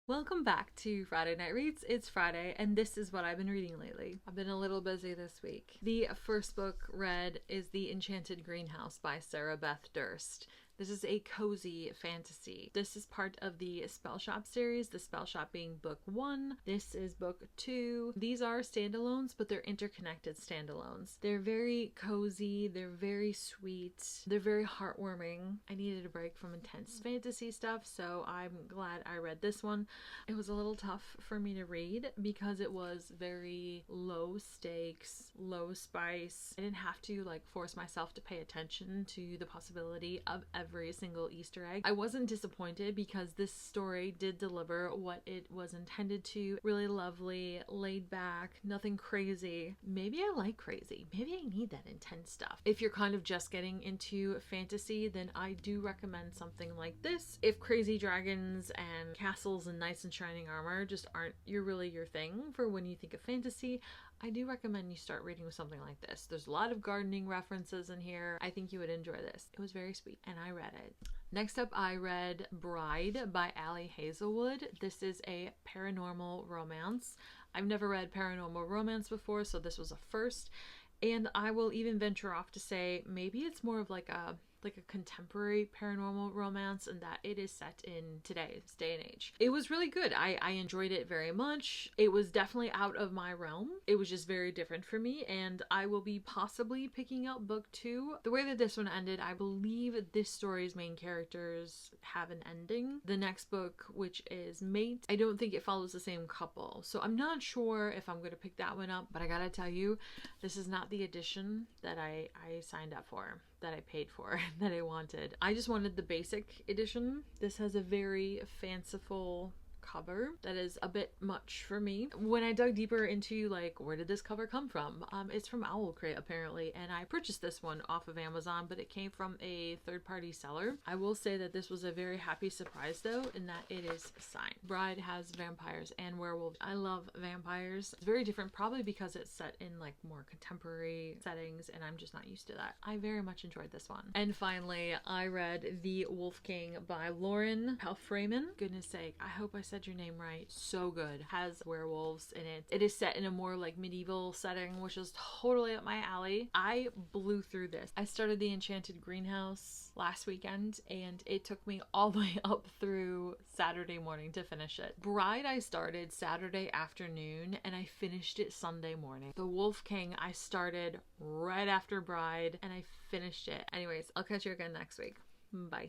Welcome back to Friday Night Reads. It's Friday, and this is what I've been reading lately. I've been a little busy this week. The first book read is The Enchanted Greenhouse by Sara Beth Durst. This is a cozy fantasy. This is part of the Spell Shop series, the Spell Shop being book 1. This is book 2. These are standalones, but they're interconnected standalones. They're very cozy, they're very sweet, they're very heartwarming. I needed a break from intense fantasy stuff, so I'm glad I read this one. It was a little tough for me to read because it was very low stakes, low spice. I didn't have to force myself to pay attention to the possibility of every single Easter egg. I wasn't disappointed because this story did deliver what it was intended to. Really lovely, laid back, nothing crazy. Maybe I like crazy. Maybe I need that intense stuff. If you're kind of just getting into fantasy, then I do recommend something like this. If crazy dragons and castles and knights in shining armor just aren't your thing for when you think of fantasy, I do recommend you start reading with something like this. There's a lot of gardening references in here. I think you would enjoy this. It was very sweet, and I read it. Next up, I read Bride by Ali Hazelwood. This is a paranormal romance. I've never read paranormal romance before, so this was a first. And I will even venture off to say maybe it's more of like a contemporary paranormal romance, and that it is set in today's day and age. It was really good. I enjoyed it very much. It was definitely out of my realm. It was just very different for me, and I will be possibly picking up book 2. The way that this one ended, I believe this story's main characters have an ending. The next book, which is Mate, I don't think it follows the same couple, so I'm not sure if I'm going to pick that one up, but I gotta tell you, this is not the edition that I signed up for, that I paid for, that I wanted. I just wanted the basic edition. This has a very fanciful cover that is a bit much for me. When I dug deeper into where did this cover come from, it's from Owl Crate apparently, and I purchased this one off of Amazon, but it came from a third-party seller. I will say that this was a very happy surprise though, in that it is signed. Bride has vampires and werewolves. I love vampires. It's very different, probably because it's set in more contemporary settings, and I'm just not used to that. I very much enjoyed this one. And finally, I read The Wolf King by Lauren Palphreyman. Goodness sake, I hope I said your name right. So good. Has werewolves in it. It is set in a more medieval setting, which is totally up my alley. I blew through this. I started the Enchanted Greenhouse last weekend, and it took me all the way up through Saturday morning to finish it. Bride I started Saturday afternoon, and I finished it Sunday morning. The Wolf King I started right after Bride, and I finished it. Anyways, I'll catch you again next week. Bye.